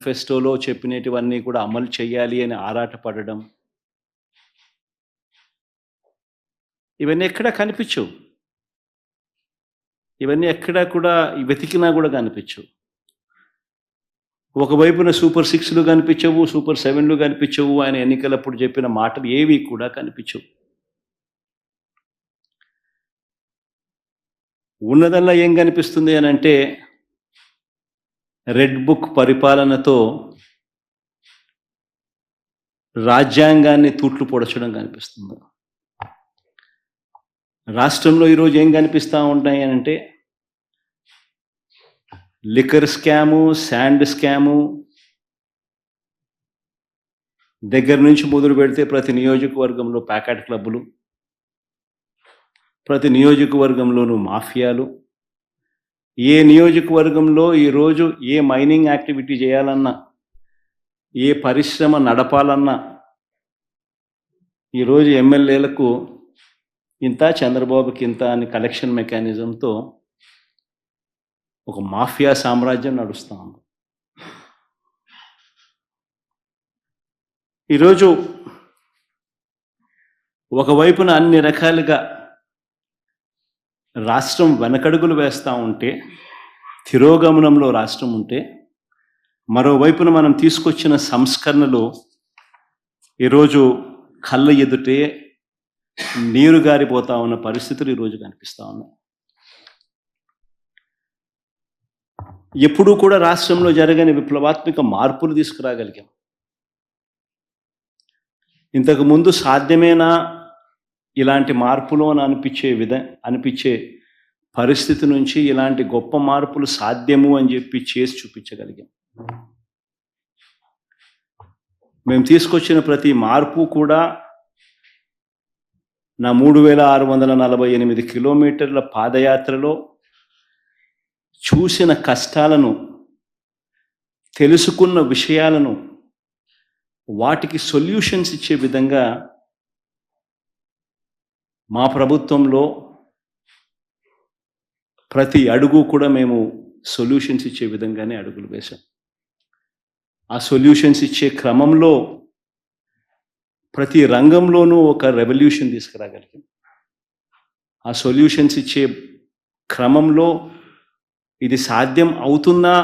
మేనిఫెస్టోలో చెప్పినటివన్నీ కూడా అమలు చేయాలి అని ఆరాటపడడం, ఇవన్నీ ఎక్కడా కనిపించవు. ఇవన్నీ ఎక్కడా కూడా వెతికినా గూడా కనిపించవు. ఒకవైపున సూపర్ 6లు కనిపించవు, సూపర్ 7లు కనిపించవు. ఆయన ఎన్నికలప్పుడు చెప్పిన మాటలు ఏవి కూడా కనిపించవు. ఉన్నదల్లా ఏం కనిపిస్తుంది అనంటే, రెడ్ బుక్ పరిపాలనతో రాజ్యాంగాన్ని తూట్లు పొడచడం కనిపిస్తుంది. రాష్ట్రంలో ఈరోజు ఏం కనిపిస్తా ఉంటాయి అనంటే, లిక్కర్ స్కాము, శాండ్ స్కాము దగ్గర నుంచి మొదలు పెడితే ప్రతి నియోజకవర్గంలో ప్యాకెట్ క్లబ్బులు, ప్రతి నియోజకవర్గంలోనూ మాఫియాలు, ఏ నియోజకవర్గంలో ఈరోజు ఏ మైనింగ్ యాక్టివిటీ చేయాలన్నా, ఏ పరిశ్రమ నడపాలన్నా ఈరోజు ఎమ్మెల్యేలకు ఇంత, చంద్రబాబుకి ఇంత అని కలెక్షన్ మెకానిజంతో ఒక మాఫియా సామ్రాజ్యం నడుస్తూ ఉంది. ఈరోజు ఒకవైపున అన్ని రకాలుగా రాష్ట్రం వెనకడుగులు వేస్తూ ఉంటే, తిరోగమనంలో రాష్ట్రం ఉంటే, మరోవైపున మనం తీసుకొచ్చిన సంస్కరణలు ఈరోజు కళ్ళ ఎదుటే నీరు గారిపోతా ఉన్న పరిస్థితులు ఈరోజు కనిపిస్తూ ఉన్నాయి. ఎప్పుడూ కూడా రాష్ట్రంలో జరగని విప్లవాత్మక మార్పులు తీసుకురాగలిగాం. ఇంతకుముందు సాధ్యమేనా ఇలాంటి మార్పులు అని అనిపించే పరిస్థితి నుంచి ఇలాంటి గొప్ప మార్పులు సాధ్యము అని చెప్పి చేసి చూపించగలిగాం. మేము తీసుకొచ్చిన ప్రతి మార్పు కూడా నా 3648 కిలోమీటర్ల పాదయాత్రలో చూసిన కష్టాలను, తెలుసుకున్న విషయాలను, వాటికి సొల్యూషన్స్ ఇచ్చే విధంగా మా ప్రభుత్వంలో ప్రతి అడుగు కూడా మేము సొల్యూషన్స్ ఇచ్చే విధంగానే అడుగులు వేశాం. ఆ సొల్యూషన్స్ ఇచ్చే క్రమంలో ప్రతి రంగంలోనూ ఒక రెవల్యూషన్ తీసుకురాగలిగాం. ఆ సొల్యూషన్స్ ఇచ్చే క్రమంలో ఇది సాధ్యం అవుతుందా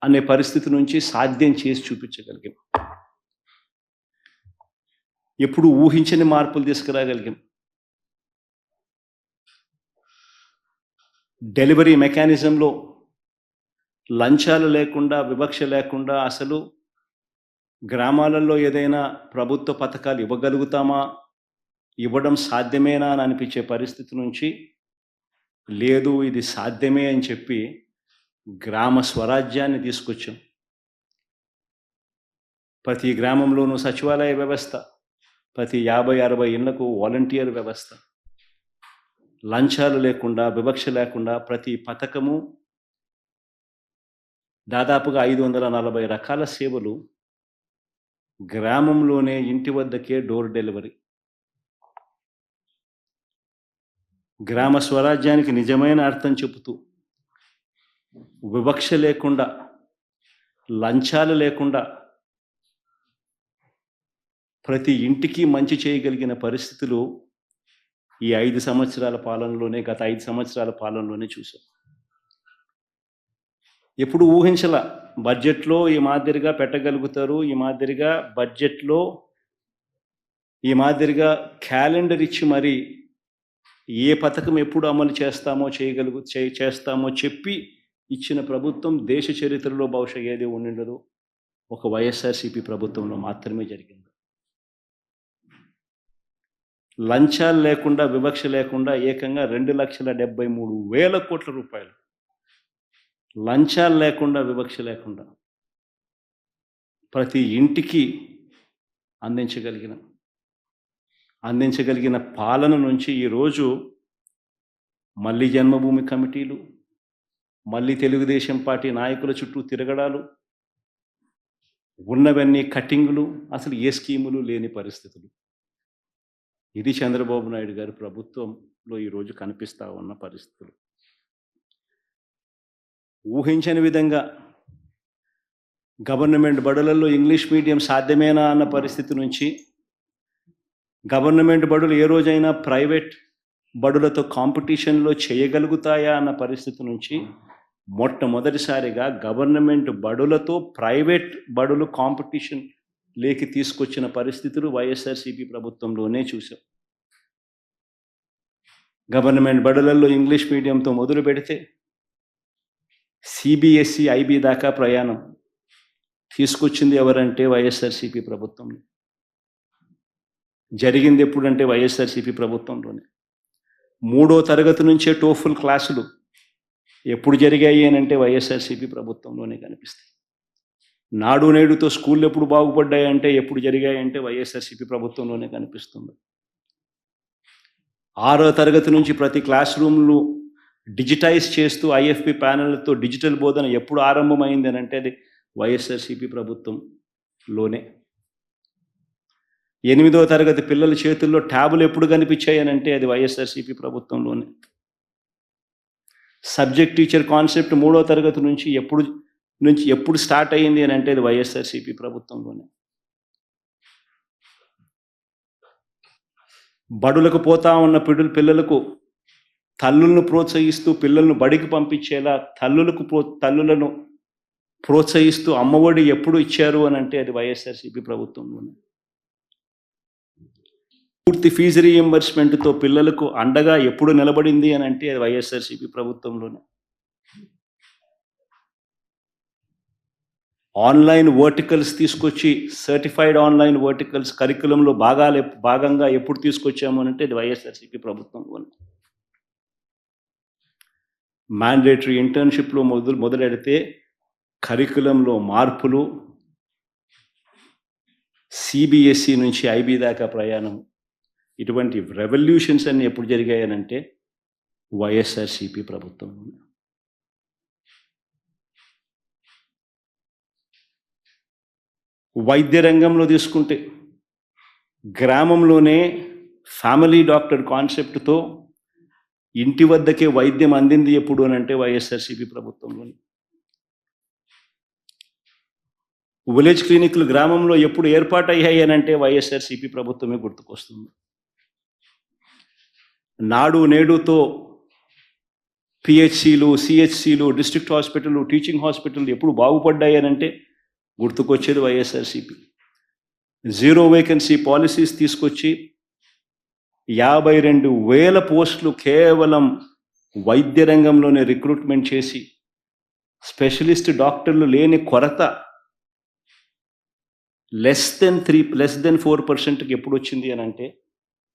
అనే పరిస్థితి నుంచి సాధ్యం చేసి చూపించగలిగాం. ఎప్పుడు ఊహించని మార్పులు తీసుకురాగలిగాం. డెలివరీ మెకానిజంలో లంచాలు లేకుండా, వివక్ష లేకుండా అసలు గ్రామాలలో ఏదైనా ప్రభుత్వ పథకాలు ఇవ్వగలుగుతామా, ఇవ్వడం సాధ్యమేనా అని అనిపించే పరిస్థితి నుంచి, లేదు ఇది సాధ్యమే అని చెప్పి గ్రామ స్వరాజ్యాన్ని తీసుకొచ్చాం. ప్రతి గ్రామంలోనూ సచివాలయ వ్యవస్థ, ప్రతి 50-60 ఇళ్లకు వాలంటీర్ వ్యవస్థ, లంచాలు లేకుండా, వివక్ష లేకుండా ప్రతి పథకము, దాదాపుగా 540 రకాల సేవలు గ్రామంలోనే ఇంటి వద్దకే డోర్ డెలివరీ. గ్రామ స్వరాజ్యానికి నిజమైన అర్థం చెబుతూ, వివక్ష లేకుండా, లంచాలు లేకుండా ప్రతి ఇంటికి మంచి చేయగలిగిన పరిస్థితులు ఈ 5 సంవత్సరాల పాలనలోనే, గత 5 సంవత్సరాల పాలనలోనే చూసాం. ఎప్పుడు ఊహించలా బడ్జెట్లో ఈ మాదిరిగా పెట్టగలుగుతారు, ఈ మాదిరిగా బడ్జెట్లో ఈ మాదిరిగా క్యాలెండర్ ఇచ్చి మరి ఏ పథకం ఎప్పుడు అమలు చేస్తామో చెప్పి ఇచ్చిన ప్రభుత్వం దేశ చరిత్రలో బహుశా ఏది ఉండిండదు, ఒక వైఎస్ఆర్సీపీ ప్రభుత్వంలో మాత్రమే జరిగింది. లంచాలు లేకుండా, వివక్ష లేకుండా ఏకంగా 2,73,000 కోట్ల రూపాయలు లంచాలు లేకుండా, వివక్ష లేకుండా ప్రతి ఇంటికి అందించగలిగిన పాలన నుంచి ఈరోజు మళ్ళీ జన్మభూమి కమిటీలు, మళ్ళీ తెలుగుదేశం పార్టీ నాయకుల చుట్టూ తిరగడాలు, ఉన్నవన్నీ కట్టింగులు, అసలు ఏ స్కీములు లేని పరిస్థితులు. ఇది చంద్రబాబు నాయుడు గారి ప్రభుత్వంలో ఈరోజు కనిపిస్తూ ఉన్న పరిస్థితులు. ఊహించని విధంగా గవర్నమెంట్ బడులలో ఇంగ్లీష్ మీడియం సాధ్యమేనా అన్న పరిస్థితి నుంచి గవర్నమెంట్ బడులు ఏ రోజైనా ప్రైవేట్ బడులతో కాంపిటీషన్లో చేయగలుగుతాయా అన్న పరిస్థితి నుంచి మొట్టమొదటిసారిగా గవర్నమెంట్ బడులతో ప్రైవేట్ బడులు కాంపిటీషన్ లేకి తీసుకొచ్చిన పరిస్థితులు వైఎస్ఆర్సీపీ ప్రభుత్వంలోనే చూసాం. గవర్నమెంట్ బడులలో ఇంగ్లీష్ మీడియంతో మొదలు పెడితే సిబిఎస్ఈ ఐబీ దాకా ప్రయాణం తీసుకొచ్చింది ఎవరంటే వైఎస్ఆర్సీపీ ప్రభుత్వం. జరిగింది ఎప్పుడంటే వైఎస్ఆర్సీపీ ప్రభుత్వంలోనే. 3వ తరగతి నుంచే టోఫుల్ క్లాసులు ఎప్పుడు జరిగాయి అని అంటే వైఎస్ఆర్సీపీ ప్రభుత్వంలోనే కనిపిస్తాయి. నాడు నేడుతో స్కూళ్ళు ఎప్పుడు బాగుపడ్డాయంటే ఎప్పుడు జరిగాయంటే వైఎస్ఆర్సీపీ ప్రభుత్వంలోనే కనిపిస్తుంది. 6వ తరగతి నుంచి ప్రతి క్లాస్ రూమ్లు డిజిటైజ్ చేస్తూ ఐఎఫ్పి ప్యానెల్తో డిజిటల్ బోధన ఎప్పుడు ఆరంభమైంది అని అంటే అది వైఎస్ఆర్సీపీ ప్రభుత్వంలోనే. 8వ తరగతి పిల్లల చేతుల్లో ట్యాబులు ఎప్పుడు కనిపించాయనంటే అది వైఎస్ఆర్సీపీ ప్రభుత్వంలోనే. సబ్జెక్ట్ టీచర్ కాన్సెప్ట్ 3వ తరగతి నుంచి ఎప్పుడు స్టార్ట్ అయ్యింది అని అంటే అది వైఎస్ఆర్సీపీ ప్రభుత్వంలోనే. బడులకు పోతా ఉన్న పిల్లలకు తల్లులను ప్రోత్సహిస్తూ పిల్లలను బడికి పంపించేలా తల్లులను ప్రోత్సహిస్తూ అమ్మఒడి ఎప్పుడు ఇచ్చారు అని అంటే అది వైఎస్ఆర్సీపీ ప్రభుత్వంలోనే. పూర్తి ఫీజు రీఎంబర్స్మెంట్తో పిల్లలకు అండగా ఎప్పుడు నిలబడింది అని అంటే అది వైఎస్ఆర్సీపీ ప్రభుత్వంలోనే. ఆన్లైన్ వర్టికల్స్ తీసుకొచ్చి సర్టిఫైడ్ ఆన్లైన్ వర్టికల్స్ కరికులంలో భాగంగా ఎప్పుడు తీసుకొచ్చాము అని అంటే అది వైఎస్ఆర్సీపీ ప్రభుత్వంలోనే. మ్యాండేటరీ ఇంటర్న్షిప్లో మొదలెడితే కరికులంలో మార్పులు, సిబిఎస్ఈ నుంచి ఐబీ దాకా ప్రయాణం, ఇటువంటి రెవల్యూషన్స్ అన్ని ఎప్పుడు జరిగాయనంటే వైఎస్ఆర్సీపీ ప్రభుత్వంలో. వైద్య రంగంలో తీసుకుంటే గ్రామంలోనే ఫ్యామిలీ డాక్టర్ కాన్సెప్ట్తో ఇంటి వద్దకే వైద్యం అందింది ఎప్పుడు అని అంటే వైఎస్ఆర్సీపీ ప్రభుత్వంలోనే. విలేజ్ క్లినిక్లు గ్రామంలో ఎప్పుడు ఏర్పాటయ్యాయి అని అంటే వైఎస్ఆర్సీపీ ప్రభుత్వమే గుర్తుకొస్తుంది. నాడు నేడుతో పిహెచ్సిలు, సిహెచ్సిలు, డిస్ట్రిక్ట్ హాస్పిటల్, టీచింగ్ హాస్పిటల్ ఎప్పుడు బాగుపడ్డాయి అని అంటే గుర్తుకొచ్చేది వైఎస్ఆర్సీపీ. 0 వేకెన్సీ పాలసీస్ తీసుకొచ్చి 52,000 పోస్టులు కేవలం వైద్య రంగంలోనే రిక్రూట్మెంట్ చేసి స్పెషలిస్ట్ డాక్టర్లు లేని కొరత లెస్ దెన్ 4%కి ఎప్పుడు వచ్చింది అని అంటే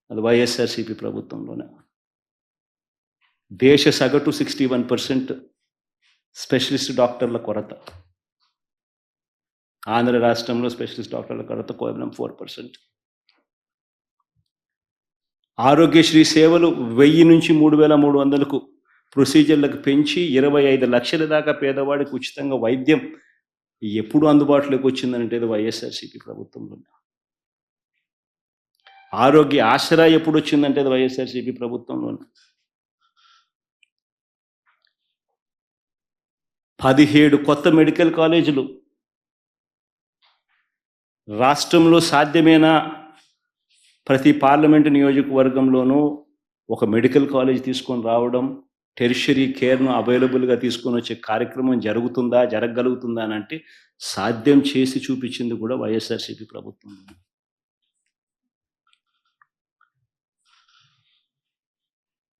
అది వైఎస్ఆర్సీపీ ప్రభుత్వంలోనే. దేశ సగటు 61% స్పెషలిస్ట్ డాక్టర్ల కొరత. ఆంధ్ర రాష్ట్రంలో స్పెషలిస్ట్ డాక్టర్ల కొరత కేవలం 4%. ఆరోగ్యశ్రీ సేవలు 1000 నుంచి 3,300కు ప్రొసీజర్లకు పెంచి 25 లక్షల దాకా పేదవాడికి ఉచితంగా వైద్యం ఎప్పుడు అందుబాటులోకి వచ్చిందంటే అది వైఎస్ఆర్సీపీ ప్రభుత్వంలో. ఆరోగ్య ఆసరా ఎప్పుడు వచ్చిందంటే అది వైఎస్ఆర్సీపీ ప్రభుత్వంలో. 17 కొత్త మెడికల్ కాలేజీలు రాష్ట్రంలో సాధ్యమేనా? ప్రతి పార్లమెంటు నియోజకవర్గంలోనూ ఒక మెడికల్ కాలేజ్ తీసుకొని రావడం, టెరిషరీ కేర్ను అవైలబుల్గా తీసుకొని వచ్చే కార్యక్రమం జరగగలుగుతుందా అని అంటే సాధ్యం చేసి చూపించింది కూడా వైఎస్ఆర్సీపీ ప్రభుత్వం.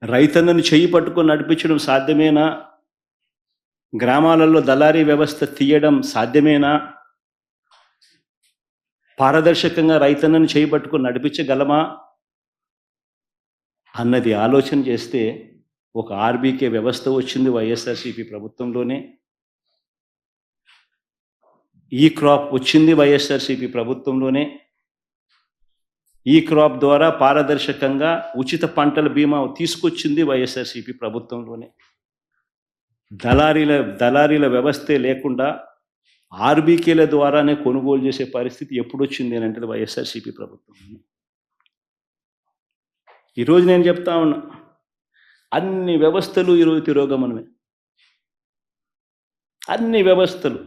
రైతన్నను చెయ్యి పట్టుకొని నడిపించడం సాధ్యమేనా? గ్రామాలలో దళారీ వ్యవస్థ తీయడం సాధ్యమేనా? పారదర్శకంగా రైతన్నను చేయి పట్టుకొని నడిపించగలమా అన్నది ఆలోచన చేస్తే ఒక ఆర్బీకే వ్యవస్థ వచ్చింది వైఎస్ఆర్సీపీ ప్రభుత్వంలోనే. ఈ క్రాప్ వచ్చింది వైఎస్ఆర్సీపీ ప్రభుత్వంలోనే. ఈ క్రాప్ ద్వారా పారదర్శకంగా ఉచిత పంటల బీమా తీసుకొచ్చింది వైఎస్ఆర్సీపీ ప్రభుత్వంలోనే. దళారీల వ్యవస్థే లేకుండా ఆర్బీకేల ద్వారానే కొనుగోలు చేసే పరిస్థితి ఎప్పుడు వచ్చింది అని అంటే వైఎస్ఆర్సీపీ ప్రభుత్వం. ఈరోజు నేను చెప్తా ఉన్నా, అన్ని వ్యవస్థలు ఈరోజు తిరోగమనమే. అన్ని వ్యవస్థలు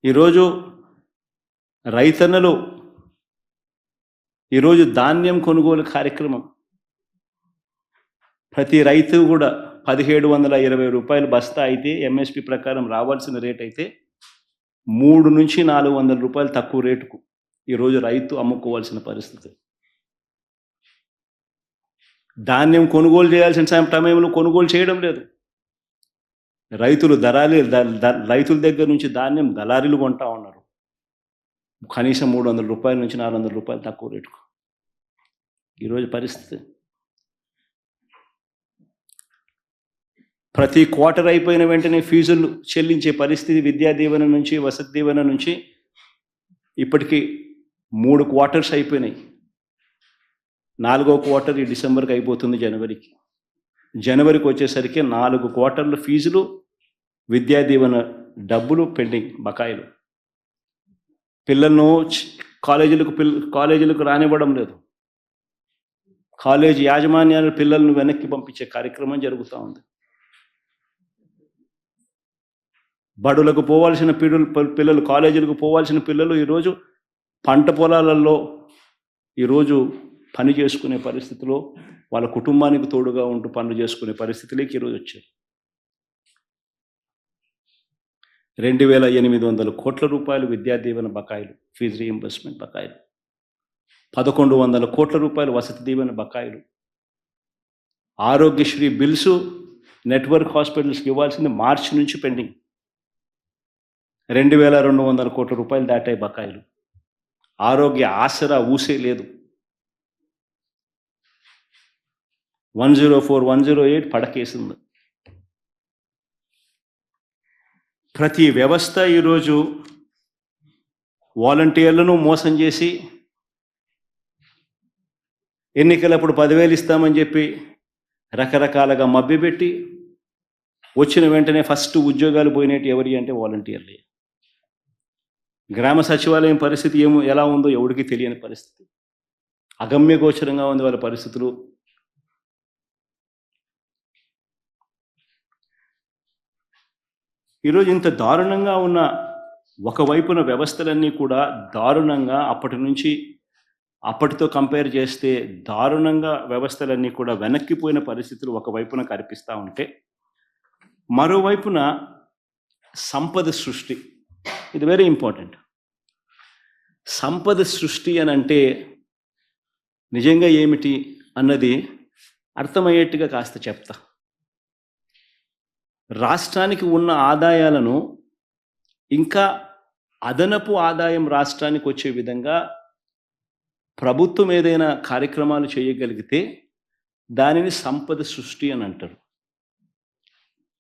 ఈరోజు రైతన్నలు ఈరోజు ధాన్యం కొనుగోలు కార్యక్రమం ప్రతి రైతు కూడా 1720 రూపాయలు బస్తా అయితే ఎంఎస్పి ప్రకారం రావాల్సిన రేట్ అయితే 3 నుంచి 400 రూపాయలు తక్కువ రేటుకు ఈరోజు రైతు అమ్ముకోవాల్సిన పరిస్థితి. ధాన్యం కొనుగోలు చేయాల్సిన సమయంలో కొనుగోలు చేయడం లేదు. రైతుల దగ్గర నుంచి ధాన్యం దళారీలు కొంటా ఉన్నారు కనీసం 300 రూపాయల నుంచి 400 రూపాయలు తక్కువ రేటుకు. ఈరోజు పరిస్థితి ప్రతి క్వార్టర్ అయిపోయిన వెంటనే ఫీజులు చెల్లించే పరిస్థితి. విద్యా దీవెన నుంచి వసతి దీవెన నుంచి ఇప్పటికీ 3 క్వార్టర్స్ అయిపోయినాయి. 4వ క్వార్టర్ ఈ డిసెంబర్కి అయిపోతుంది. జనవరికి వచ్చేసరికి 4 క్వార్టర్ల ఫీజులు విద్యా దీవెన డబ్బులు పెండింగ్ బకాయిలు. పిల్లలను కాలేజీలకు రానివ్వడం లేదు. కాలేజీ యాజమాన్యాలు పిల్లలను వెనక్కి పంపించే కార్యక్రమం జరుగుతూ ఉంది. బడులకు పోవాల్సిన పిల్లలు కాలేజీలకు పోవాల్సిన పిల్లలు ఈరోజు పంట పొలాలలో ఈరోజు పని చేసుకునే పరిస్థితిలో వాళ్ళ కుటుంబానికి తోడుగా ఉంటూ పనులు చేసుకునే పరిస్థితిలోకి ఈరోజు వచ్చారు. 2800 కోట్ల రూపాయలు విద్యా దీవెన బకాయిలు, ఫీజు రీయింబర్స్మెంట్ బకాయిలు, 1100 కోట్ల రూపాయలు వసతి దీవెన బకాయిలు, ఆరోగ్యశ్రీ బిల్సు నెట్వర్క్ హాస్పిటల్స్కి ఇవ్వాల్సింది మార్చి నుంచి పెండింగ్. 2200 కోట్ల రూపాయలు దాటాయి బకాయిలు. ఆరోగ్య ఆసరా ఊసే లేదు. 104, 108 పడకేసింది. ప్రతి వ్యవస్థ ఈరోజు వాలంటీర్లను మోసం చేసి ఎన్నికలప్పుడు 10,000 ఇస్తామని చెప్పి రకరకాలుగా మభ్యపెట్టి వచ్చిన వెంటనే ఫస్ట్ ఉద్యోగాలు పోయినట్టు ఎవరి అంటే వాలంటీర్లే. గ్రామ సచివాలయం పరిస్థితి ఎలా ఉందో ఎవరికి తెలియని పరిస్థితి. అగమ్యగోచరంగా ఉంది వాళ్ళ పరిస్థితులు. ఈరోజు ఇంత దారుణంగా ఉన్న ఒకవైపున వ్యవస్థలన్నీ కూడా దారుణంగా అప్పటితో కంపేర్ చేస్తే దారుణంగా వ్యవస్థలన్నీ కూడా వెనక్కిపోయిన పరిస్థితులు ఒకవైపున కనిపిస్తూ ఉంటే, మరోవైపున సంపద సృష్టి, ఇది వెరీ ఇంపార్టెంట్. సంపద సృష్టి అని అంటే నిజంగా ఏమిటి అన్నది అర్థమయ్యేట్టుగా కాస్త చెప్తా. రాష్ట్రానికి ఉన్న ఆదాయాలను ఇంకా అదనపు ఆదాయం రాష్ట్రానికి వచ్చే విధంగా ప్రభుత్వం ఏదైనా కార్యక్రమాలు చేయగలిగితే దానిని సంపద సృష్టి అని అంటారు.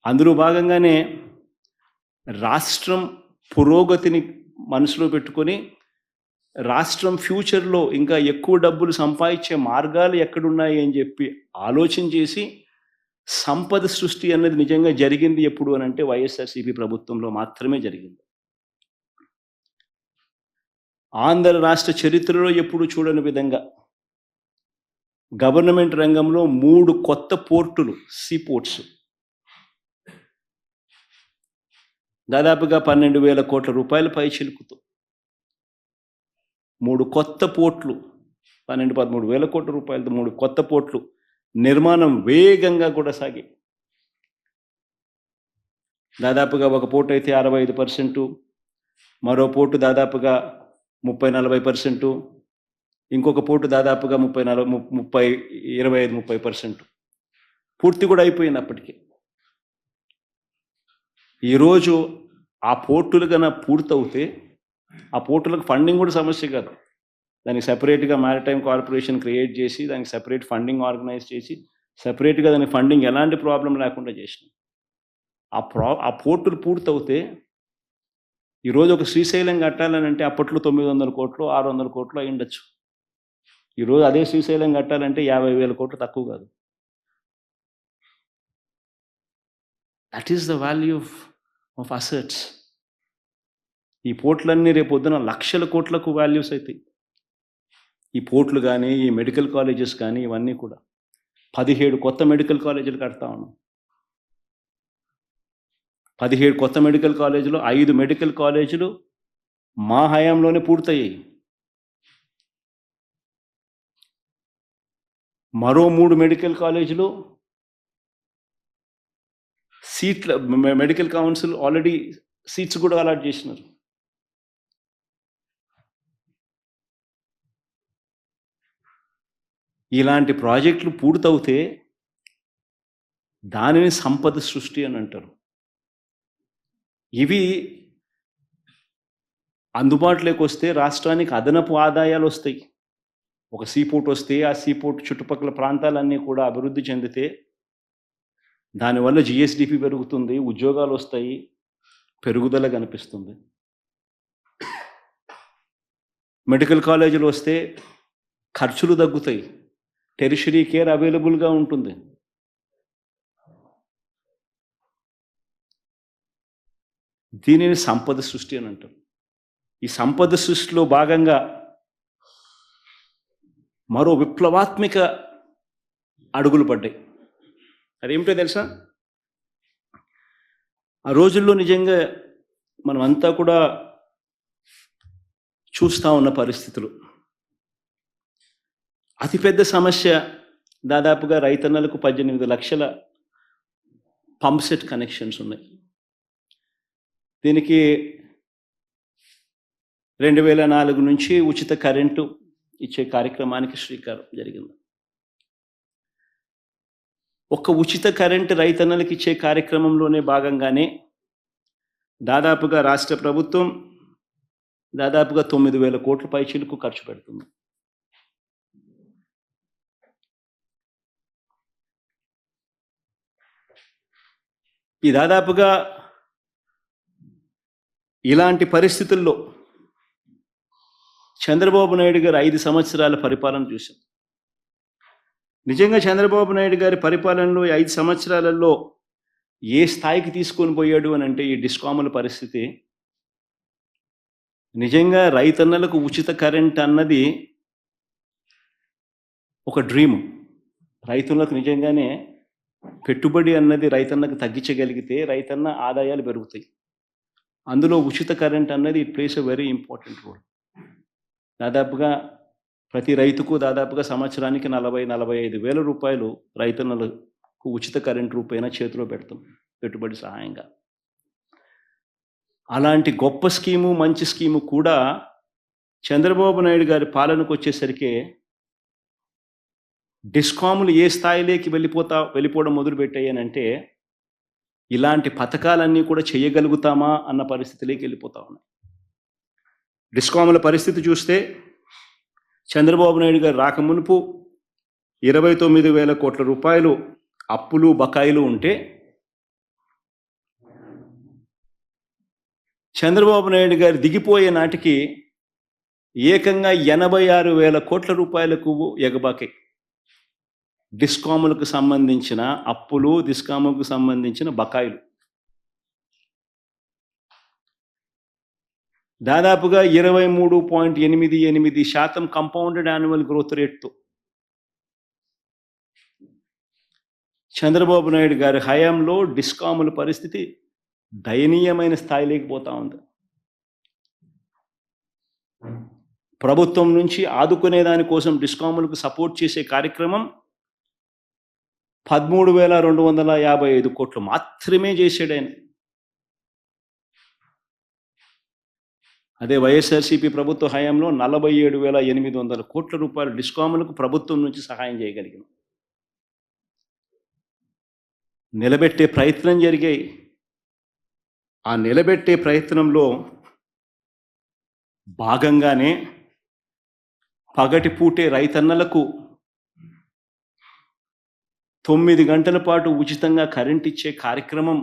అందులో భాగంగానే రాష్ట్రం పురోగతిని మనసులో పెట్టుకొని రాష్ట్రం ఫ్యూచర్లో ఇంకా ఎక్కువ డబ్బులు సంపాదించే మార్గాలు ఎక్కడున్నాయి అని చెప్పి ఆలోచన చేసి సంపద సృష్టి అన్నది నిజంగా జరిగింది ఎప్పుడు అని అంటే వైఎస్ఆర్సీపీ ప్రభుత్వంలో మాత్రమే జరిగింది. ఆంధ్ర రాష్ట్ర చరిత్రలో ఎప్పుడు చూడని విధంగా గవర్నమెంట్ రంగంలో 3 కొత్త పోర్టులు, సీపోర్ట్స్, దాదాపుగా 12,000 కోట్ల రూపాయల పై చిలుకుతూ 3 కొత్త పోర్ట్లు, 12-13 కోట్ల రూపాయలతో 3 కొత్త పోర్ట్లు నిర్మాణం వేగంగా కూడా సాగి, దాదాపుగా ఒక పోర్టు అయితే 65%, మరో పోర్టు దాదాపుగా 30-40%, ఇంకొక పోర్టు దాదాపుగా 25-30% పూర్తి కూడా అయిపోయింది అప్పటికి. ఈరోజు ఆ పోర్టులు కన్నా పూర్తవుతే ఆ పోర్టులకు ఫండింగ్ కూడా సమస్య కాదు. దానికి సెపరేట్గా మ్యారిటైమ్ కార్పొరేషన్ క్రియేట్ చేసి దానికి సెపరేట్ ఫండింగ్ ఆర్గనైజ్ చేసి సెపరేట్గా దానికి ఫండింగ్ ఎలాంటి ప్రాబ్లం లేకుండా చేసినాం. ఆ పోర్టులు పూర్తవుతే ఈరోజు ఒక శ్రీశైలం కట్టాలని అంటే అప్పట్లో 900 కోట్లు 600 కోట్లు అయి ఉండొచ్చు. ఈరోజు అదే శ్రీశైలం కట్టాలంటే 50,000 కోట్లు తక్కువ కాదు. That is the value of assets. ఈ పోర్టులన్నీ రేపొద్దున లక్షల కోట్లకు వాల్యూస్ అవుతాయి. ఈ పోర్టులు కానీ ఈ మెడికల్ కాలేజెస్ కానీ ఇవన్నీ కూడా 17 కొత్త మెడికల్ కాలేజీలు కడతా ఉన్నాం. 17 కొత్త మెడికల్ కాలేజీలు, 5 మెడికల్ కాలేజీలు మా హయాంలోనే పూర్తయ్యాయి. మరో 3 మెడికల్ కాలేజీలు సీట్ల మెడికల్ కౌన్సిల్ ఆల్రెడీ సీట్స్ కూడా అలాట్ చేసినారు. ఇలాంటి ప్రాజెక్టులు పూర్తవుతే దానిని సంపద సృష్టి అని అంటారు. ఇవి అందుబాటులోకి వస్తే రాష్ట్రానికి అదనపు ఆదాయాలు వస్తాయి. ఒక సీపోర్ట్ వస్తే ఆ సీపోర్ట్ చుట్టుపక్కల ప్రాంతాలన్నీ కూడా అభివృద్ధి చెందితే దానివల్ల జిఎస్డిపి పెరుగుతుంది, ఉద్యోగాలు వస్తాయి, పెరుగుదల కనిపిస్తుంది. మెడికల్ కాలేజీలు వస్తే ఖర్చులు తగ్గుతాయి, టెరిషరీ కేర్ అవైలబుల్గా ఉంటుంది. దీనిని సంపద సృష్టి అని అంటారు. ఈ సంపద సృష్టిలో భాగంగా మరో విప్లవాత్మక అడుగులు పడ్డాయి. అదేమిటో తెలుసా? ఆ రోజుల్లో నిజంగా మనం అంతా కూడా చూస్తూ ఉన్న పరిస్థితులు. అతిపెద్ద సమస్య దాదాపుగా రైతన్నలకు 18 లక్షల పంప్ సెట్ కనెక్షన్స్ ఉన్నాయి. దీనికి 2004 నుంచి ఉచిత కరెంటు ఇచ్చే కార్యక్రమానికి శ్రీకారం జరిగింది. ఒక్క ఉచిత కరెంటు రైతన్నలకు ఇచ్చే కార్యక్రమంలోనే భాగంగానే దాదాపుగా రాష్ట్ర ప్రభుత్వం దాదాపుగా 9,000 కోట్ల పైచిలకు ఖర్చు పెడుతుంది. ఈ దాదాపుగా ఇలాంటి పరిస్థితుల్లో చంద్రబాబు నాయుడు గారు 5 సంవత్సరాల పరిపాలన చూశాం. నిజంగా చంద్రబాబు నాయుడు గారి పరిపాలనలో 5 సంవత్సరాలలో ఏ స్థాయికి తీసుకొని పోయాడు అని అంటే ఈ డిస్కాముల పరిస్థితి నిజంగా రైతన్నలకు ఉచిత కరెంట్ అన్నది ఒక డ్రీమ్. రైతులకు నిజంగానే పెట్టుబడి అన్నది రైతన్నకు తగ్గించగలిగితే రైతన్న ఆదాయాలు పెరుగుతాయి. అందులో ఉచిత కరెంట్ అన్నది it plays a very important role. దాదాపుగా ప్రతి రైతుకు దాదాపుగా సంవత్సరానికి 40-45 వేల రూపాయలు రైతన్నలకు ఉచిత కరెంట్ రూపేణా చేతిలో పెడతాం పెట్టుబడి సహాయంగా. అలాంటి గొప్ప స్కీము, మంచి స్కీము కూడా చంద్రబాబు నాయుడు గారి పాలనకు వచ్చేసరికి డిస్కాములు ఏ స్థాయిలోకి వెళ్ళిపోవడం మొదలుపెట్టాయి అని అంటే ఇలాంటి పథకాలన్నీ కూడా చేయగలుగుతామా అన్న పరిస్థితిలోకి వెళ్ళిపోతా ఉన్నాయి. డిస్కాముల పరిస్థితి చూస్తే చంద్రబాబు నాయుడు గారు రాకమునుపు 29,000 కోట్ల రూపాయలు అప్పులు బకాయిలు ఉంటే చంద్రబాబు నాయుడు గారు దిగిపోయే నాటికి ఏకంగా 86,000 కోట్ల రూపాయలకు ఎగబాకాయి. డిస్కాములకు సంబంధించిన అప్పులు, డిస్కాములకు సంబంధించిన బకాయిలు దాదాపుగా 23.88% కంపౌండెడ్ యాన్యువల్ గ్రోత్ రేట్తో చంద్రబాబు నాయుడు గారి హయాంలో డిస్కాముల పరిస్థితి దయనీయమైన స్థాయిలోకి పోతా ఉంది. ప్రభుత్వం నుంచి ఆదుకునే దానికోసం డిస్కాములకు సపోర్ట్ చేసే కార్యక్రమం 13,255 కోట్లు మాత్రమే చేశాడు ఆయన. అదే వైఎస్ఆర్సీపీ ప్రభుత్వ హయాంలో 47,800 కోట్ల రూపాయలు డిస్కాములకు ప్రభుత్వం నుంచి సహాయం చేయగలిగింది. నిలబెట్టే ప్రయత్నం జరిగాయి. ఆ నిలబెట్టే ప్రయత్నంలో భాగంగానే పగటిపూటే రైతన్నలకు 9 గంటల పాటు ఉచితంగా కరెంట్ ఇచ్చే కార్యక్రమం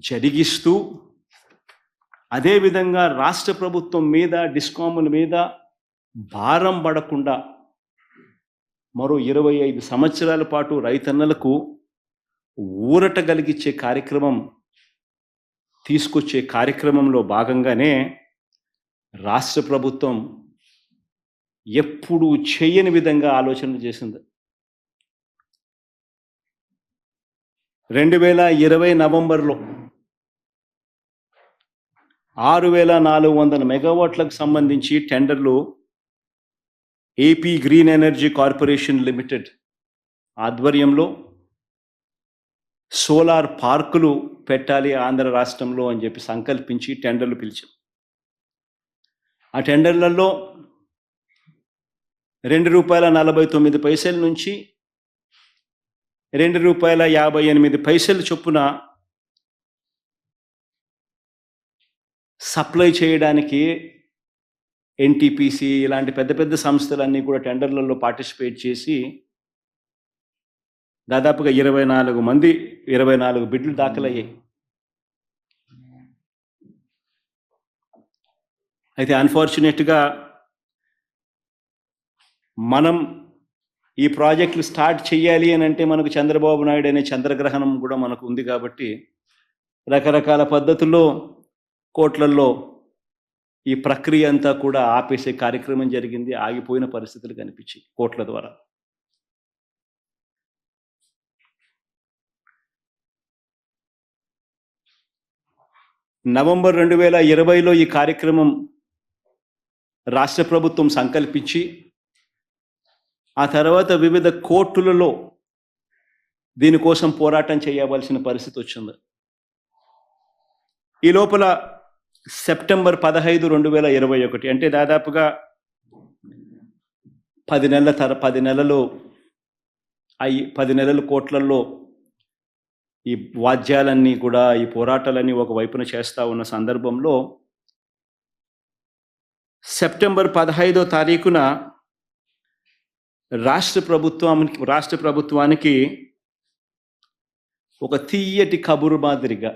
జరిగిస్తూ అదేవిధంగా రాష్ట్ర ప్రభుత్వం మీద డిస్కాముల మీద భారం పడకుండా మరో 25 సంవత్సరాల పాటు రైతన్నలకు ఊరట కలిగించే కార్యక్రమం తీసుకొచ్చే కార్యక్రమంలో భాగంగానే రాష్ట్ర ప్రభుత్వం ఎప్పుడూ చేయని విధంగా ఆలోచనలు చేసింది. 2020 నవంబర్లో 6,400 మెగావాట్లకు సంబంధించి టెండర్లు AP green energy corporation limited ఆధ్వర్యంలో సోలార్ పార్కులు పెట్టాలి ఆంధ్ర రాష్ట్రంలో అని చెప్పి సంకల్పించి టెండర్లు పిలిచాం. ఆ టెండర్లలో ₹2.49 నుంచి ₹2.58 చొప్పున సప్లై చేయడానికి ఎన్టీపీసీ ఇలాంటి పెద్ద పెద్ద సంస్థలన్నీ కూడా టెండర్లలో పార్టిసిపేట్ చేసి దాదాపుగా 24 బిడ్లు దాఖలయ్యాయి. అయితే అన్ఫార్చునేట్గా మనం ఈ ప్రాజెక్టులు స్టార్ట్ చేయాలి అని అంటే మనకు చంద్రబాబు నాయుడు అనే చంద్రగ్రహణం కూడా మనకు ఉంది కాబట్టి రకరకాల పద్ధతుల్లో కోట్లల్లో ఈ ప్రక్రియ అంతా కూడా ఆపేసే కార్యక్రమం జరిగింది. ఆగిపోయిన పరిస్థితులు కనిపించాయి కోట్ల ద్వారా. నవంబర్ 2020లో ఈ కార్యక్రమం రాష్ట్ర ప్రభుత్వం సంకల్పించి ఆ తర్వాత వివిధ కోర్టులలో దీనికోసం పోరాటం చేయవలసిన పరిస్థితి వచ్చింది. ఈ లోపల సెప్టెంబర్ 15, 2021 అంటే దాదాపుగా 10 నెలలు కోట్లల్లో ఈ వాద్యాలన్నీ కూడా ఈ పోరాటాలన్నీ ఒకవైపున చేస్తూ ఉన్న సందర్భంలో సెప్టెంబర్ 15వ తారీఖున రాష్ట్ర ప్రభుత్వానికి ఒక తీయటి కబురు మాదిరిగా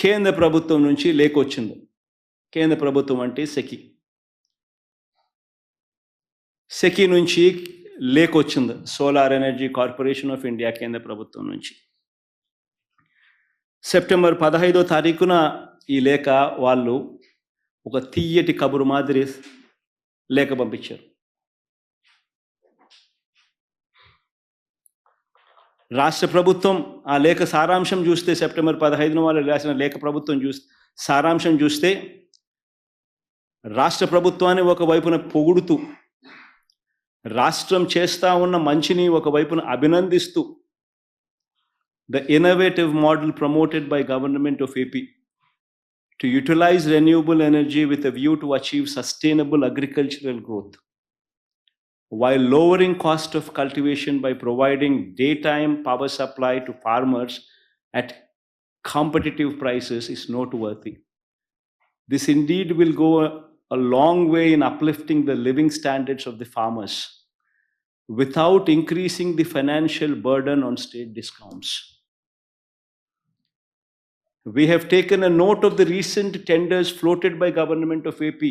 కేంద్ర ప్రభుత్వం నుంచి లేఖ వచ్చింది. కేంద్ర ప్రభుత్వం అంటే సెకీ నుంచి లేఖ వచ్చింది. Solar energy corporation of India కేంద్ర ప్రభుత్వం నుంచి సెప్టెంబర్ 15వ తారీఖున ఈ లేఖ వాళ్ళు ఒక తీయటి కబురు మాదిరి లేఖ పంపించారు. రాష్ట్ర ప్రభుత్వం ఆ లేఖ సారాంశం చూస్తే, సెప్టెంబర్ 15న వాళ్ళు రాసిన లేఖ ప్రభుత్వం సారాంశం చూస్తే రాష్ట్ర ప్రభుత్వాన్ని ఒకవైపున పొగుడుతూ, రాష్ట్రం చేస్తూ ఉన్న మంచిని ఒకవైపున అభినందిస్తూ, the innovative model promoted by government of AP to utilize renewable energy with a view to achieve sustainable agricultural growth while lowering cost of cultivation by providing daytime power supply to farmers at competitive prices is noteworthy. This indeed will go a long way in uplifting the living standards of the farmers without increasing the financial burden on state discounts. We have taken a note of the recent tenders floated by government of AP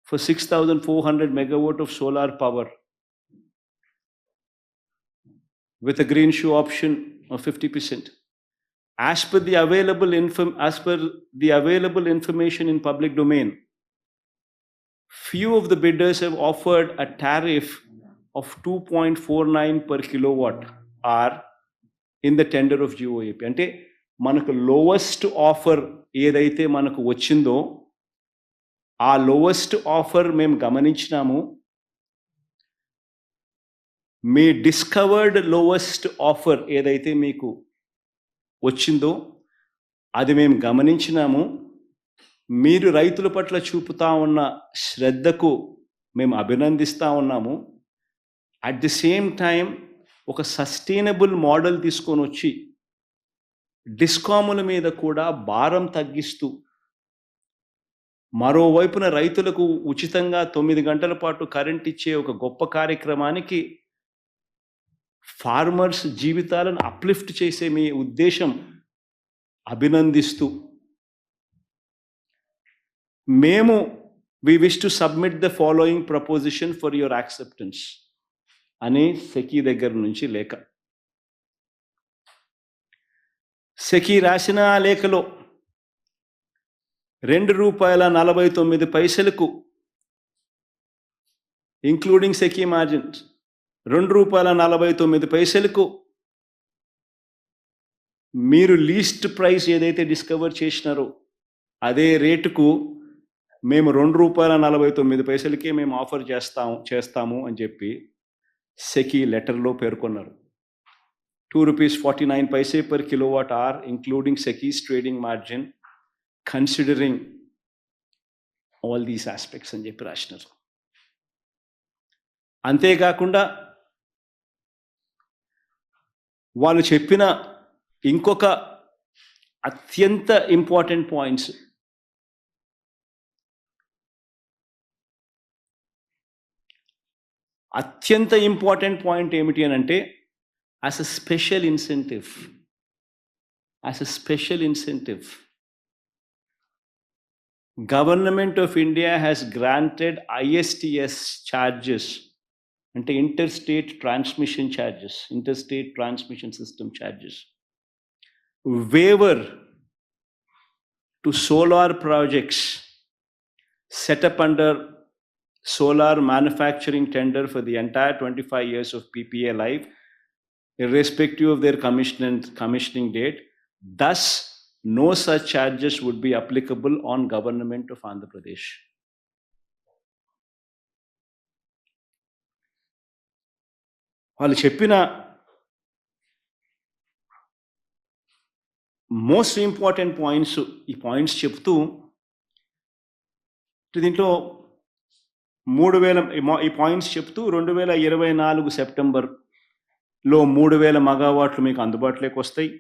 for 6,400 megawatt of solar power with a green shoe option of 50%. As per the available information in public domain, few of the bidders have offered a tariff of 2.49 per kilowatt hour in the tender of GOAP. అంటే మనకు lowest offer ఏదైతే మనకు వచ్చిందో ఆ lowest offer మేము గమనించినాము. మీ discovered lowest offer ఏదైతే మీకు వచ్చిందో అది మేము గమనించినాము. మీరు రైతుల పట్ల చూపుతా ఉన్న శ్రద్ధకు మేము అభినందిస్తూ ఉన్నాము. అట్ ది సేమ్ టైం ఒక సస్టైనబుల్ మోడల్ తీసుకొని వచ్చి డిస్కాముల మీద కూడా భారం తగ్గిస్తూ, మరోవైపున రైతులకు ఉచితంగా 9 గంటల పాటు కరెంట్ ఇచ్చే ఒక గొప్ప కార్యక్రమానికి ఫార్మర్స్ జీవితాలను అప్లిఫ్ట్ చేసే మీ ఉద్దేశం అభినందిస్తూ మేము we wish to submit the following proposition for your acceptance అని సెకీ దగ్గర నుంచి లేఖ. సెకీ రాసిన లేఖలో ₹2.49 ఇంక్లూడింగ్ సెకీ మార్జిన్స్ ₹2.49 మీరు లీస్ట్ ప్రైస్ ఏదైతే డిస్కవర్ చేసినారో అదే రేటుకు మేము ₹2.49కే మేము ఆఫర్ చేస్తాము అని చెప్పి సెకీ లెటర్లో పేర్కొన్నారు. ₹2.49 per kilowatt hour, including SECI's trading margin, considering all these aspects అని చెప్పి రాసినారు. అంతేకాకుండా వాళ్ళు చెప్పిన ఇంకొక అత్యంత ఇంపార్టెంట్ పాయింట్స్, అత్యంత ఇంపార్టెంట్ పాయింట్ ఏమిటి అని అంటే, as a special incentive, Government of India has granted ISTS charges, అంటే interstate transmission system charges, waiver to solar projects set up under solar manufacturing tender for the entire 25 years of PPA life, irrespective of their commissioning date. Thus, no such charges would be applicable on Government of Andhra Pradesh. వాళ్ళు చెప్పిన most important points, ఈ points చెప్తూ దీంట్లో 2024 సెప్టెంబర్లో 3000 మెగావాట్లు మీకు అందుబాటులోకి వస్తాయి.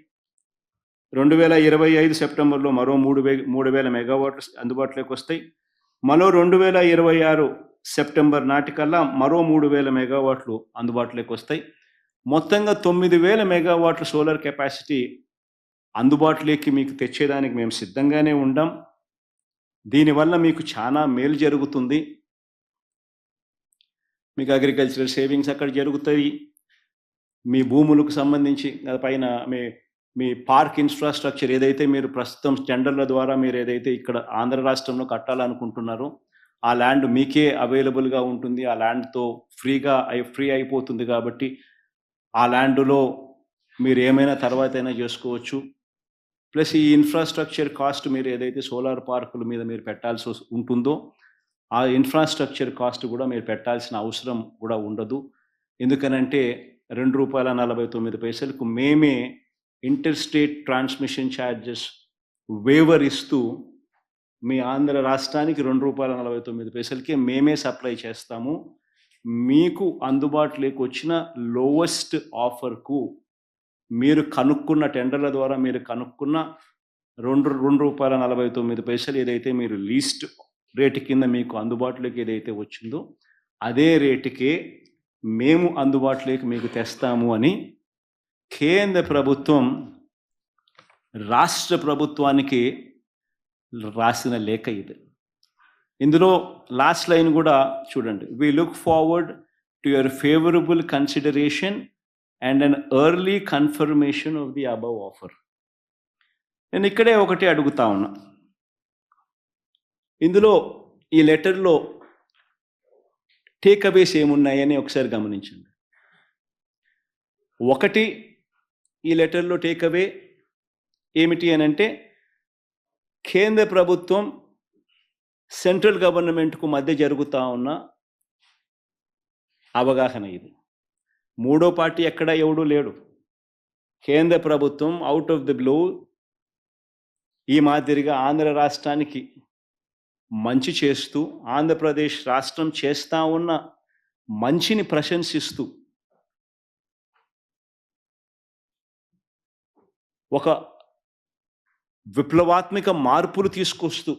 2025 సెప్టెంబర్లో మరో 3000 మెగావాట్లు అందుబాటులోకి వస్తాయి. మరో 2026 సెప్టెంబర్ నాటికల్లా మరో 3000 మెగావాట్లు అందుబాటులోకి వస్తాయి. మొత్తంగా 9000 మెగావాట్ల సోలార్ కెపాసిటీ అందుబాటులోకి మీకు తెచ్చేదానికి మేము సిద్ధంగానే ఉండాం. దీనివల్ల మీకు చాలా మేలు జరుగుతుంది. మీకు అగ్రికల్చరల్ సేవింగ్స్ అక్కడ జరుగుతాయి. మీ భూములకు సంబంధించి పైన మీ పార్క్ ఇన్ఫ్రాస్ట్రక్చర్ ఏదైతే మీరు ప్రస్తుతం టెండర్ల ద్వారా మీరు ఏదైతే ఇక్కడ ఆంధ్ర రాష్ట్రంలో కట్టాలనుకుంటున్నారో ఆ ల్యాండ్ మీకే అవైలబుల్గా ఉంటుంది. ఆ ల్యాండ్తో ఫ్రీ అయిపోతుంది. కాబట్టి ఆ ల్యాండ్లో మీరు ఏమైనా తర్వాత అయినా చేసుకోవచ్చు. ప్లస్ ఈ ఇన్ఫ్రాస్ట్రక్చర్ కాస్ట్ మీరు ఏదైతే సోలార్ పార్కుల మీద మీరు పెట్టాల్సి ఉంటుందో ఆ ఇన్ఫ్రాస్ట్రక్చర్ కాస్ట్ కూడా మీరు పెట్టాల్సిన అవసరం కూడా ఉండదు. ఎందుకనంటే ₹2.49కు మేమే ఇంటర్స్టేట్ ట్రాన్స్మిషన్ ఛార్జెస్ వేవర్ ఇస్తూ మీ ఆంధ్ర రాష్ట్రానికి ₹2.49కే మేమే సప్లై చేస్తాము. మీకు అందుబాటులోకి వచ్చిన లోవెస్ట్ ఆఫర్కు మీరు కనుక్కున్న టెండర్ల ద్వారా మీరు కనుక్కున్న ₹2.49 ఏదైతే మీరు లీస్ట్ రేటు కింద మీకు అందుబాటులోకి ఏదైతే వచ్చిందో అదే రేటుకే మేము అందుబాటులోకి మీకు తెస్తాము అని కేంద్ర ప్రభుత్వం రాష్ట్ర ప్రభుత్వానికి రాసిన లేఖ ఇది. ఇందులో లాస్ట్ లైన్ కూడా చూడండి. We look forward to your favorable consideration and an early confirmation of the above offer. నేను ఇక్కడే ఒకటి అడుగుతా ఉన్నా. ఇందులో ఈ లెటర్లో టేక్ అవేస్ ఏమున్నాయని ఒకసారి గమనించండి. ఒకటి, ఈ లెటర్లో టేక్ అవే ఏమిటి అని అంటే కేంద్ర ప్రభుత్వం సెంట్రల్ గవర్నమెంట్కు మధ్య జరుగుతూ ఉన్న అవగాహన ఇది. మూడో పార్టీ ఎక్కడ ఎవడూ లేడు. కేంద్ర ప్రభుత్వం అవుట్ ఆఫ్ ది బ్లూ ఈ మాదిరిగా ఆంధ్ర రాష్ట్రానికి మంచి చేస్తూ ఆంధ్రప్రదేశ్ రాష్ట్రం చేస్తూ ఉన్న మంచిని ప్రశంసిస్తూ ఒక విప్లవాత్మక మార్పులు తీసుకొస్తూ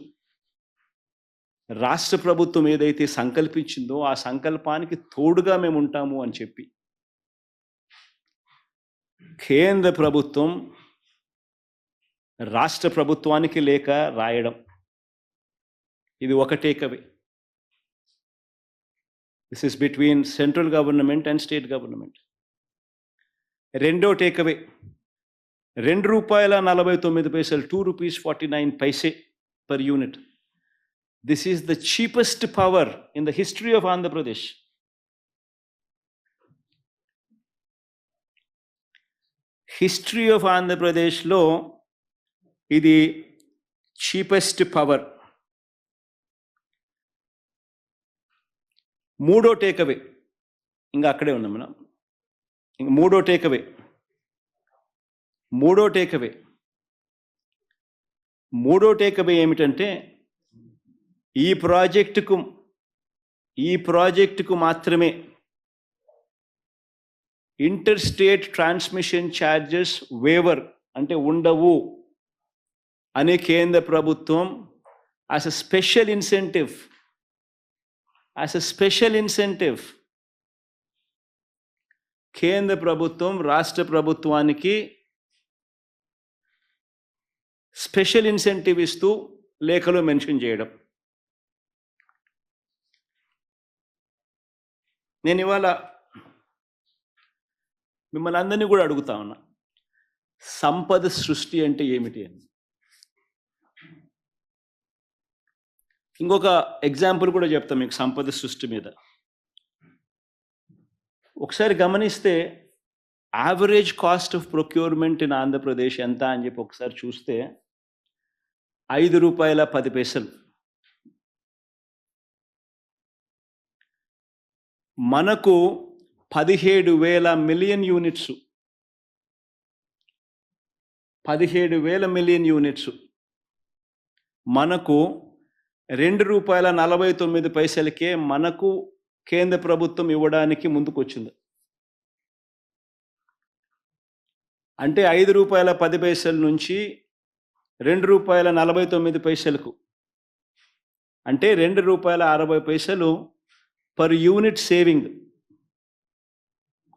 రాష్ట్ర ప్రభుత్వం ఏదైతే సంకల్పించిందో ఆ సంకల్పానికి తోడుగా మేము ఉంటాము అని చెప్పి కేంద్ర ప్రభుత్వం రాష్ట్ర ప్రభుత్వానికి లేఖ రాయడం, ఇది ఒక takeaway. This is between central government and state government. రెండో takeaway ₹2.49, ₹2.49 per unit. This is the cheapest power in the history of Andhra Pradesh. History of ఆంధ్రప్రదేశ్లో ఇది చీపెస్ట్ పవర్. మూడో టేకవే, ఇంకా అక్కడే ఉన్నాం మనం. ఇంక మూడో టేకవే ఏమిటంటే ఈ ప్రాజెక్టుకు మాత్రమే inter state transmission charges waiver అంటే ఉండవు అని కేంద్ర ప్రభుత్వం యాజ్ అ స్పెషల్ ఇన్సెంటివ్ కేంద్ర ప్రభుత్వం రాష్ట్ర ప్రభుత్వానికి స్పెషల్ ఇన్సెంటివ్ ఇస్తూ లేఖలో మెన్షన్ చేయడం. నేను ఇవాళ మిమ్మల్ని అందరినీ కూడా అడుగుతా ఉన్నా, సంపద సృష్టి అంటే ఏమిటి అని. ఇంకొక ఎగ్జాంపుల్ కూడా చెప్తాం మీకు సంపద సృష్టి మీద. ఒకసారి గమనిస్తే average cost of procurement in Andhra Pradesh ఎంత అని చెప్పి ఒకసారి చూస్తే ₹5.10. మనకు 17,000 మిలియన్ యూనిట్స్, 17,000 మిలియన్ యూనిట్స్ మనకు ₹2.49 మనకు కేంద్ర ప్రభుత్వం ఇవ్వడానికి ముందుకు వచ్చింది. అంటే ₹5.10 నుంచి ₹2.49 అంటే ₹2.60 పర్ యూనిట్ సేవింగ్.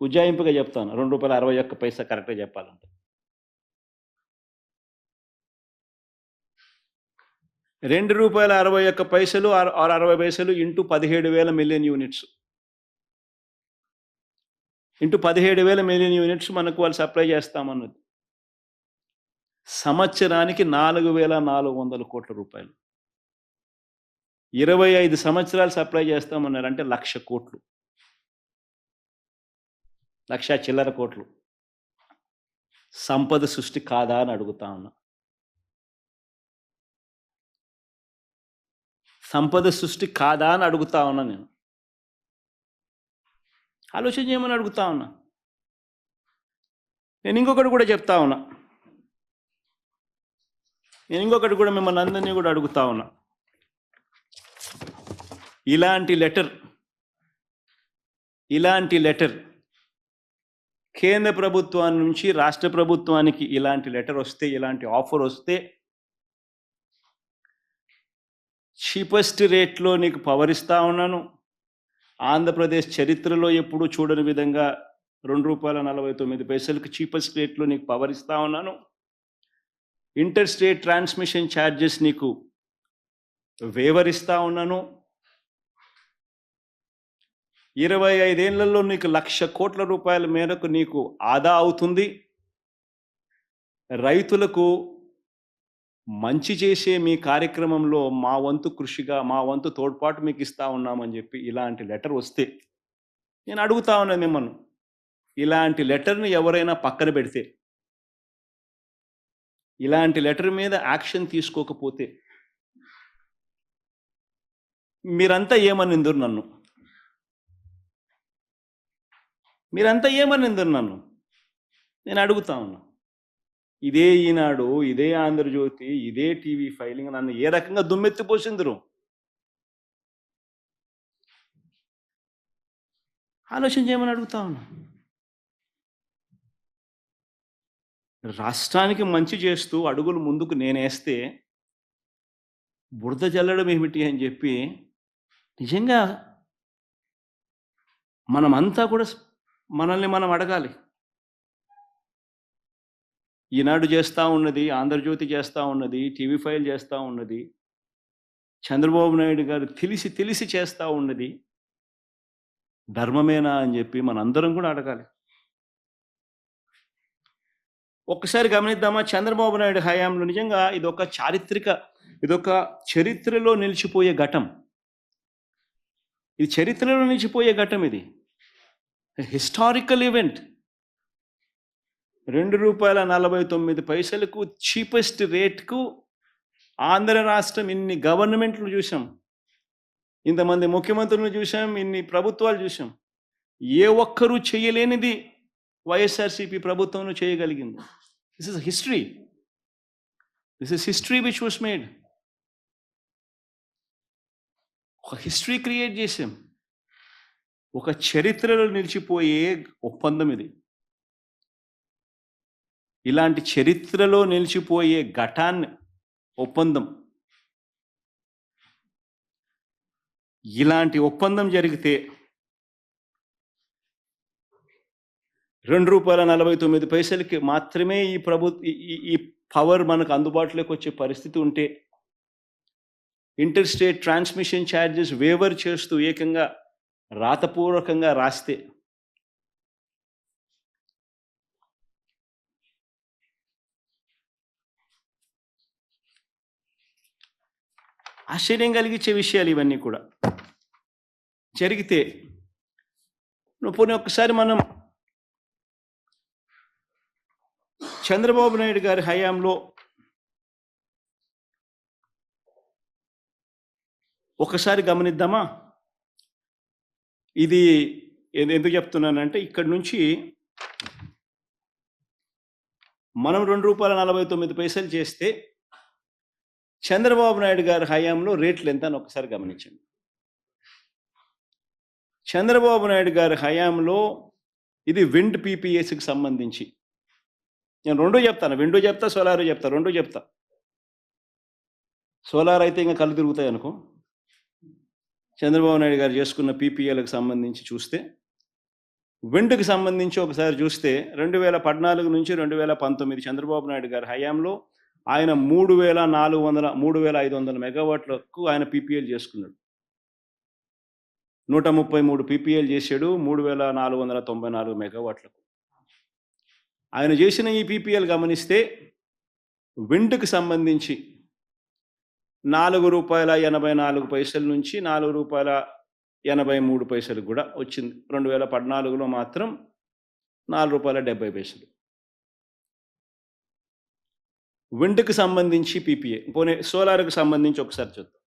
ఉజ్జాయింపుగా చెప్తాను, ₹2.61 కరెక్ట్గా చెప్పాలంటే. ₹2.61 or 60 into 17,000 million units, into 17,000 million units మనకు వాళ్ళు సప్లై చేస్తామన్నది. సంవత్సరానికి ₹4,400 కోట్ల. 25 సంవత్సరాలు సప్లై చేస్తామన్నారు అంటే 1,00,000 కోట్లు, 1,00,000 చిల్లర కోట్లు. సంపద సృష్టి కాదా అని అడుగుతా ఉన్నా. సంపద సృష్టి కాదా అని అడుగుతా ఉన్నా. నేను ఆలోచన చేయమని అడుగుతా ఉన్నా. నేను ఇంకొకటి కూడా చెప్తా ఉన్నా, మిమ్మల్ని అందరినీ కూడా అడుగుతా ఉన్నా. ఇలాంటి లెటర్ కేంద్ర ప్రభుత్వాన్ని నుంచి రాష్ట్ర ప్రభుత్వానికి ఇలాంటి లెటర్ వస్తే, ఇలాంటి ఆఫర్ వస్తే, చీపెస్ట్ రేట్లో నీకు పవర్ ఇస్తా ఉన్నాను, ఆంధ్రప్రదేశ్ చరిత్రలో ఎప్పుడూ చూడని విధంగా ₹2.49 చీపెస్ట్ రేట్లో నీకు పవర్ ఇస్తా ఉన్నాను, ఇంటర్ స్టేట్ ట్రాన్స్మిషన్ ఛార్జెస్ నీకు వేవర్ ఇస్తా ఉన్నాను, 25 ఏళ్లలో నీకు ₹1,00,000 కోట్ల మేరకు నీకు ఆదా అవుతుంది, రైతులకు మంచి చేసే మీ కార్యక్రమంలో మా వంతు కృషిగా, మా వంతు తోడ్పాటు మీకు ఇస్తా ఉన్నామని చెప్పి ఇలాంటి లెటర్ వస్తే, నేను అడుగుతా ఉన్నాను మిమ్మల్ని, ఇలాంటి లెటర్ని ఎవరైనా పక్కన పెడితే, ఇలాంటి లెటర్ మీద యాక్షన్ తీసుకోకపోతే మీరంతా ఏమనిందురు నన్ను? నేను అడుగుతా ఉన్నా. ఇదే ఈనాడు, ఇదే ఆంధ్రజ్యోతి, ఇదే టీవీ ఫైలింగ్ నన్ను ఏ రకంగా దుమ్మెత్తిపోసిందరు? ఆలోచన చేయమని అడుగుతా ఉన్నా. రాష్ట్రానికి మంచి చేస్తూ అడుగులు ముందుకు నేనేస్తే బురద జల్లడం ఏమిటి అని చెప్పి నిజంగా మనమంతా కూడా మనల్ని మనం అడగాలి. ఈనాడు చేస్తూ ఉన్నది, ఆంధ్రజ్యోతి చేస్తూ ఉన్నది, టీవీ ఫైల్ చేస్తూ ఉన్నది, చంద్రబాబు నాయుడు గారు తెలిసి చేస్తూ ఉన్నది ధర్మమేనా అని చెప్పి మనందరం కూడా అడగాలి. ఒక్కసారి గమనిద్దామా, చంద్రబాబు నాయుడు హయాంలో నిజంగా ఇదొక చరిత్రలో నిలిచిపోయే ఘటం. ఇది చరిత్రలో నిలిచిపోయే ఘటం. ఇది హిస్టారికల్ ఈవెంట్. ₹2.49 చీపెస్ట్ రేట్‌కు ఆంధ్ర రాష్ట్రం ఇన్ని గవర్నమెంట్లు చూసాం. ఇంతమంది ముఖ్యమంత్రులను చూసాం. ఇన్ని ప్రభుత్వాలు చూసాం. ఏ ఒక్కరు చేయలేనిది వైఎస్ఆర్‌సీపీ ప్రభుత్వంలో చేయగలిగింది. This is history. This is history which was made. ఒక హిస్టరీ క్రియేట్ చేసాం. ఒక చరిత్రలో నిలిచిపోయే ఒప్పందం ఇది. ఇలాంటి చరిత్రలో నిలిచిపోయే ఒప్పందం. ఇలాంటి ఒప్పందం జరిగితే ₹2.49 మాత్రమే ఈ పవర్ మనకు అందుబాటులోకి వచ్చే పరిస్థితి ఉంటే inter state transmission charges waiver చేస్తూ ఏకంగా రాతపూర్వకంగా రాస్తే ఆశ్చర్యం కలిగించే విషయాలు ఇవన్నీ కూడా జరిగితే పోనీ ఒక్కసారి మనం చంద్రబాబు నాయుడు గారి హయాంలో ఒకసారి గమనిద్దామా? ఇది ఎందుకు చెప్తున్నానంటే ఇక్కడి నుంచి మనం ₹2.49 చేస్తే చంద్రబాబు నాయుడు గారి హయాంలో రేట్లు ఎంత అని ఒకసారి గమనించండి. చంద్రబాబు నాయుడు గారి హయాంలో ఇది విండ్ పీపీఎస్కి సంబంధించి నేను రెండూ చెప్తాను. విండో చెప్తా, సోలార్ చెప్తా, రెండూ చెప్తా. సోలార్ అయితే ఇంకా కళ్ళు తిరుగుతాయి అనుకో. చంద్రబాబు నాయుడు గారు చేసుకున్న పీపీఎలకు సంబంధించి చూస్తే, విండ్కి సంబంధించి ఒకసారి చూస్తే 2014 నుంచి 2019 చంద్రబాబు నాయుడు గారి హయాంలో ఆయన 3,500 మెగావాట్లకు ఆయన పీపీఎల్ చేసుకున్నాడు. 133 పీపీఎల్ చేశాడు 3,494 మెగావాట్లకు. ఆయన చేసిన ఈ పీపీఎల్ గమనిస్తే విండ్కి సంబంధించి ₹4.84 నుంచి ₹4.83 కూడా వచ్చింది. 2014లో మాత్రం ₹4.70. విండ్కి సంబంధించి పీపీఏ. పోనీ సోలార్కి సంబంధించి ఒకసారి చూద్దాం.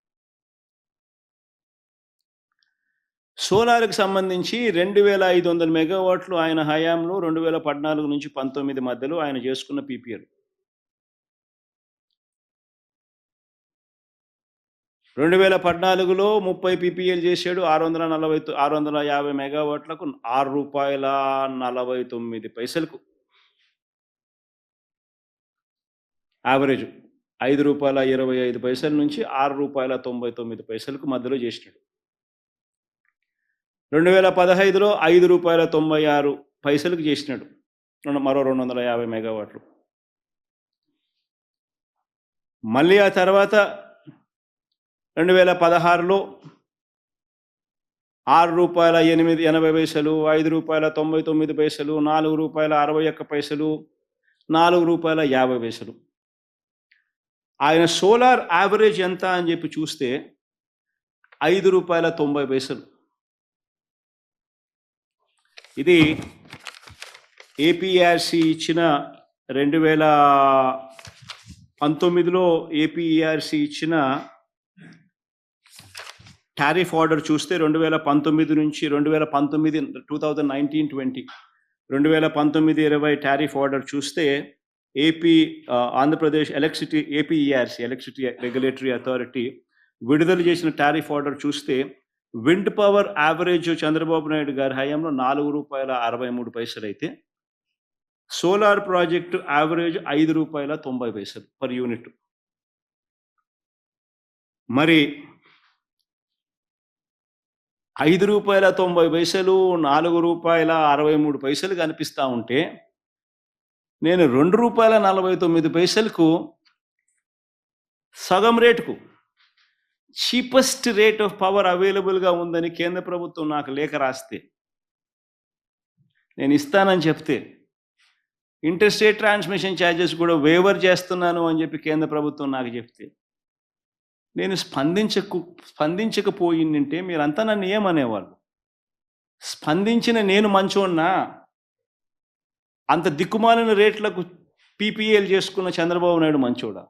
సోలార్కి సంబంధించి 2,500 మెగావాట్లు ఆయన హయాంలో 2014 నుంచి 19 మధ్యలో ఆయన చేసుకున్న పీపీఎల్. 2014లో 30 పీపీఎల్ చేశాడు 650 మెగావాట్లకు ₹6.49 యావరేజ్. ₹5.25 నుంచి ₹6.99 మధ్యలో చేసినాడు. 2015లో ₹5.96 చేసినాడు, మరో 250 మెగావాట్లు. మళ్ళీ ఆ తర్వాత 2016లో ₹6.80, ₹5.99, ₹4.61, ₹4.50. ఆయన సోలార్ యావరేజ్ ఎంత అని చెప్పి చూస్తే ₹5.90. ఇది ఏపీఆర్సీ ఇచ్చిన 2019లో ఏపీఆర్సీ ఇచ్చిన టారిఫ్ ఆర్డర్ చూస్తే 2019 నుంచి 2019-20 2019-20 టారిఫ్ ఆర్డర్ చూస్తే Andhra Pradesh APERC electricity regulatory authority విడుదల చేసిన టారిఫ్ ఆర్డర్ చూస్తే wind power average Chandrababu Naidu గారి హయాంలో ₹4.63 అయితే solar project average ₹5.90 per unit. మరి ₹5.90, ₹4.63 కనిపిస్తూ ఉంటే నేను ₹2.49కు సగం రేటుకు చీపెస్ట్ రేట్ ఆఫ్ పవర్ అవైలబుల్గా ఉందని కేంద్ర ప్రభుత్వం నాకు లేఖ రాస్తే, నేను ఇస్తానని చెప్తే, ఇంటర్ స్టేట్ ట్రాన్స్మిషన్ ఛార్జెస్ కూడా వేవర్ చేస్తున్నాను అని చెప్పి కేంద్ర ప్రభుత్వం నాకు చెప్తే, నేను స్పందించకపోయిందంటే మీరంతా నన్ను ఏమనేవాళ్ళు? స్పందించిన నేను మంచోన్నా? అంత దిక్కుమాలిన రేట్లకు పీపీఏలు చేసుకున్న చంద్రబాబు నాయుడు మంచోడా?